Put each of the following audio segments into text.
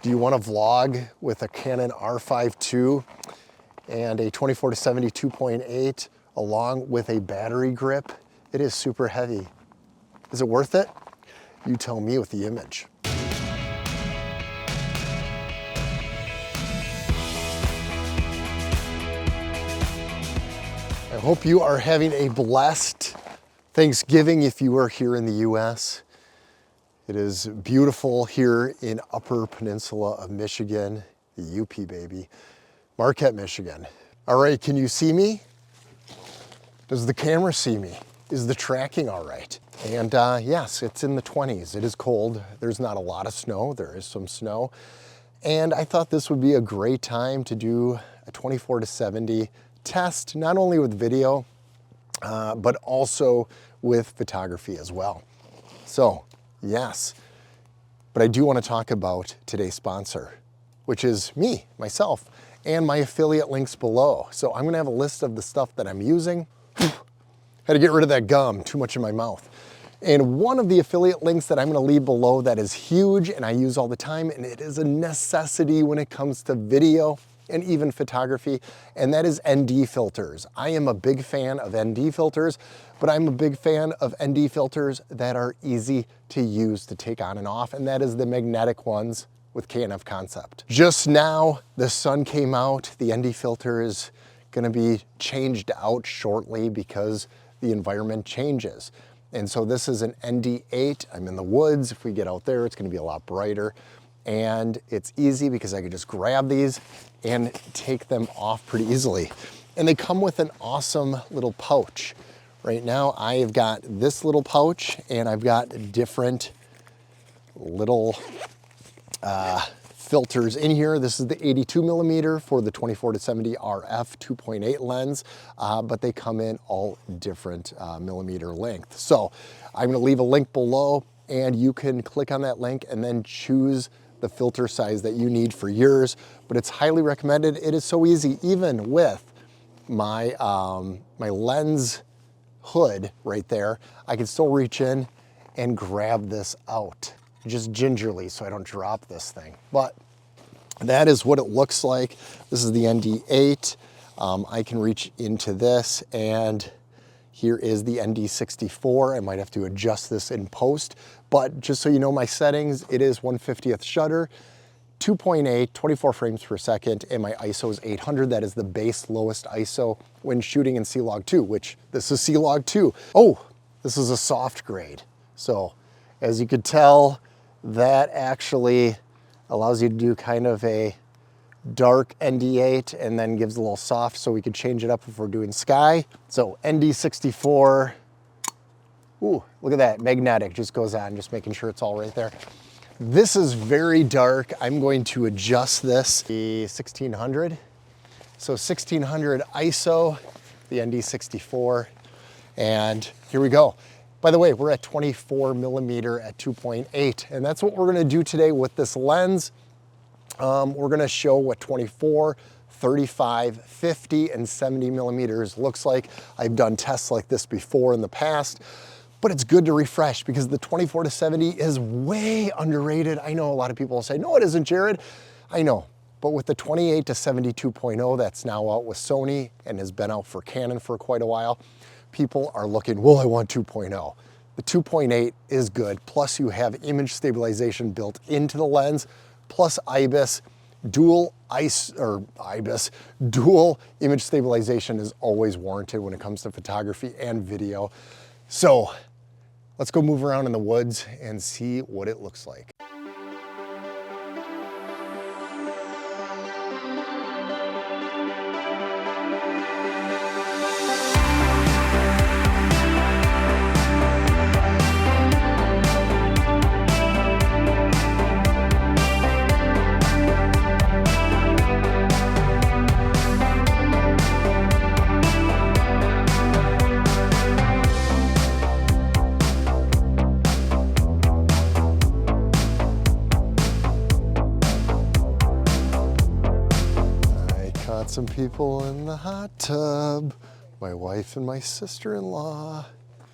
Do you want to vlog with a Canon R5 II and a 24-70 2.8 along with a battery grip? It is super heavy. Is it worth it? You tell me with the image. I hope you are having a blessed Thanksgiving if you are here in the US. It is beautiful here in Upper Peninsula of Michigan, the UP baby, Marquette, Michigan. All right, can you see me? Does the camera see me? Is the tracking all right? And yes, it's in the 20s. It is cold. There's not a lot of snow. There is some snow. And I thought this would be a great time to do a 24-70 test, not only with video, but also with photography as well. So yes, but I do want to talk about today's sponsor, which is me, myself, and my affiliate links below. So I'm going to have a list of the stuff that I'm using. Had to get rid of that gum, too much in my mouth. And one of the affiliate links that I'm going to leave below that is huge and I use all the time, and it is a necessity when it comes to video and even photography, and that is ND filters. I am a big fan of ND filters, but I'm a big fan of ND filters that are easy to use to take on and off, and that is the magnetic ones with KNF Concept. Just now, the sun came out. The ND filter is gonna be changed out shortly because the environment changes. And so this is an ND8. I'm in the woods. If we get out there, it's gonna be a lot brighter. And it's easy because I can just grab these and take them off pretty easily. And they come with an awesome little pouch. Right now, I have got this little pouch and I've got different little filters in here. This is the 82mm for the 24-70 RF 2.8 lens, but they come in all different millimeter length. So I'm gonna leave a link below and you can click on that link and then choose the filter size that you need for yours, but it's highly recommended. It is so easy, even with my, my lens hood right there, I can still reach in and grab this out, just gingerly so I don't drop this thing. But that is what it looks like. This is the ND8. I can reach into this, and here is the ND64. I might have to adjust this in post, but just so you know my settings, it is 1/50th shutter, 2.8, 24 frames per second, and my ISO is 800. That is the base lowest ISO when shooting in C-Log2, which this is C-Log2. Oh, this is a soft grade. So as you could tell, that actually allows you to do kind of a dark ND8 and then gives a little soft, so we could change it up if we're doing sky. So ND64, ooh, look at that, magnetic, just goes on, just making sure it's all right there. This is very dark. I'm going to adjust this, the 1600. So 1600 ISO, the ND64, and here we go. By the way, we're at 24mm at 2.8, and that's what we're gonna do today with this lens. We're gonna show what 24, 35, 50, and 70mm looks like. I've done tests like this before in the past, but it's good to refresh because the 24-70 is way underrated. I know a lot of people will say, no, it isn't, Jared. I know, but with the 28-70 2.0 that's now out with Sony and has been out for Canon for quite a while, people are looking, well, I want 2.0. The 2.8 is good, plus you have image stabilization built into the lens, plus IBIS, dual image stabilization is always warranted when it comes to photography and video. So let's go move around in the woods and see what it looks like. Some people in the hot tub, my wife and my sister-in-law.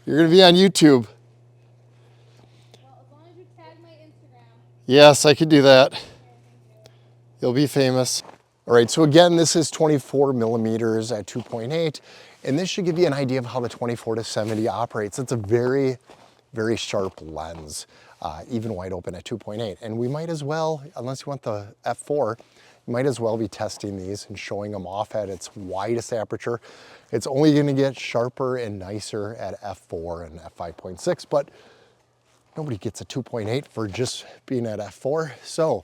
You're gonna be on YouTube. Well, as long as you tag my Instagram. Yes, I could do that. Okay, thank You'll be famous. All right, so again, this is 24 millimeters at 2.8, and this should give you an idea of how the 24-70 operates. It's a very, very sharp lens, even wide open at 2.8. And we might as well, unless you want the f4, you might as well be testing these and showing them off at its widest aperture. It's only gonna get sharper and nicer at f4 and f5.6, but nobody gets a 2.8 for just being at f4. So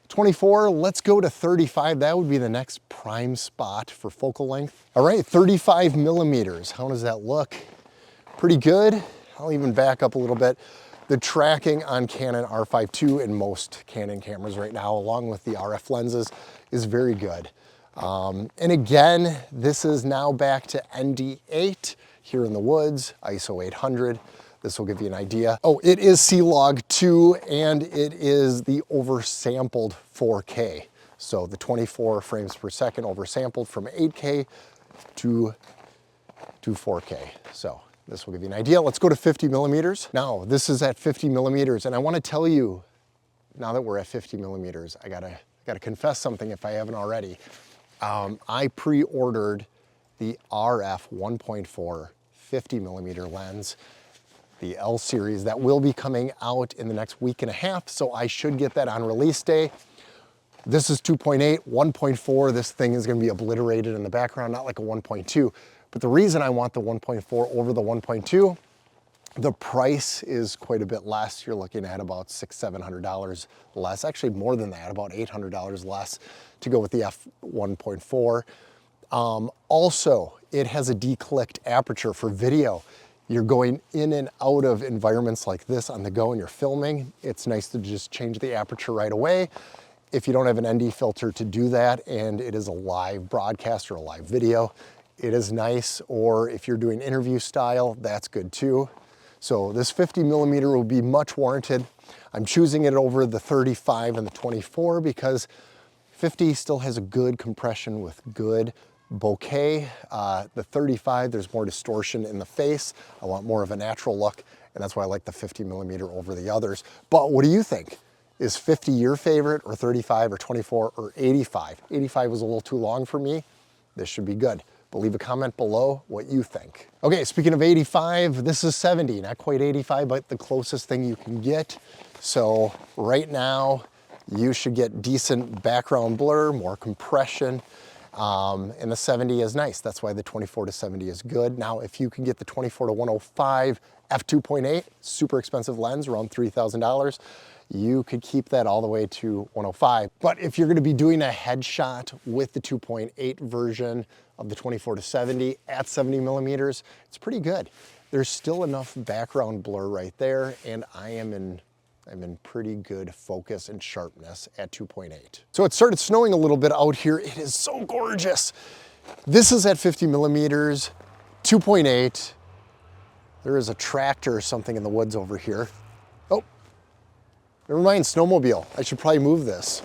24, let's go to 35. That would be the next prime spot for focal length. All right, 35 millimeters. How does that look? Pretty good. I'll even back up a little bit. The tracking on Canon R5 II and most Canon cameras right now, along with the RF lenses, is very good. And again, this is now back to ND8 here in the woods, ISO 800. This will give you an idea. Oh, it is C-Log 2 and it is the oversampled 4K. So the 24 frames per second oversampled from 8K to 4K. So this will give you an idea. Let's go to 50 millimeters. Now, this is at 50 millimeters, and I want to tell you, now that we're at 50 millimeters, I gotta confess something if I haven't already. I pre-ordered the RF 1.4 50 millimeter lens, the L series, that will be coming out in the next week and a half, so I should get that on release day. This is 2.8, 1.4, this thing is gonna be obliterated in the background, not like a 1.2. But the reason I want the 1.4 over the 1.2, the price is quite a bit less. You're looking at about $600–700 less, actually more than that, about $800 less to go with the f1.4. Also, it has a declicked aperture for video. You're going in and out of environments like this on the go and you're filming. It's nice to just change the aperture right away. If you don't have an ND filter to do that and it is a live broadcast or a live video, it is nice. Or if you're doing interview style, that's good too. So this 50 millimeter will be much warranted. I'm choosing it over the 35 and the 24 because 50 still has a good compression with good bokeh. The 35, there's more distortion in the face. I want more of a natural look, and that's why I like the 50 millimeter over the others. But what do you think? Is 50 your favorite, or 35, or 24, or 85? 85 was a little too long for me. This should be good. But leave a comment below what you think. Okay, speaking of 85, this is 70, not quite 85, but the closest thing you can get. So right now, you should get decent background blur, more compression, and the 70 is nice. That's why the 24-70 is good. Now, if you can get the 24-105 f2.8, super expensive lens, around $3,000, you could keep that all the way to 105. But if you're gonna be doing a headshot with the 2.8 version of the 24-70 at 70 millimeters, it's pretty good. There's still enough background blur right there, and I'm in pretty good focus and sharpness at 2.8. So it started snowing a little bit out here. It is so gorgeous. This is at 50 millimeters, 2.8. There is a tractor or something in the woods over here. Oh, never mind, snowmobile. I should probably move this.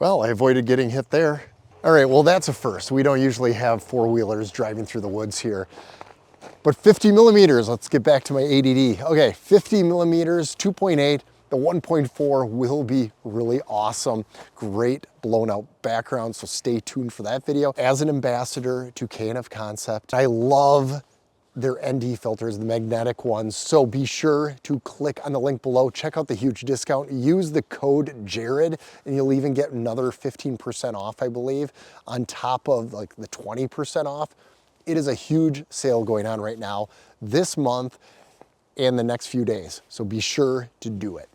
Well, I avoided getting hit there. All right, well, that's a first. We don't usually have four-wheelers driving through the woods here. But 50 millimeters, let's get back to my ADD. Okay, 50 millimeters, 2.8, the 1.4 will be really awesome. Great blown out background, so stay tuned for that video. As an ambassador to KNF Concept, I love their ND filters, the magnetic ones. So be sure to click on the link below, check out the huge discount, use the code Jared, and you'll even get another 15% off, I believe, on top of like the 20% off. It is a huge sale going on right now this month and the next few days. So be sure to do it.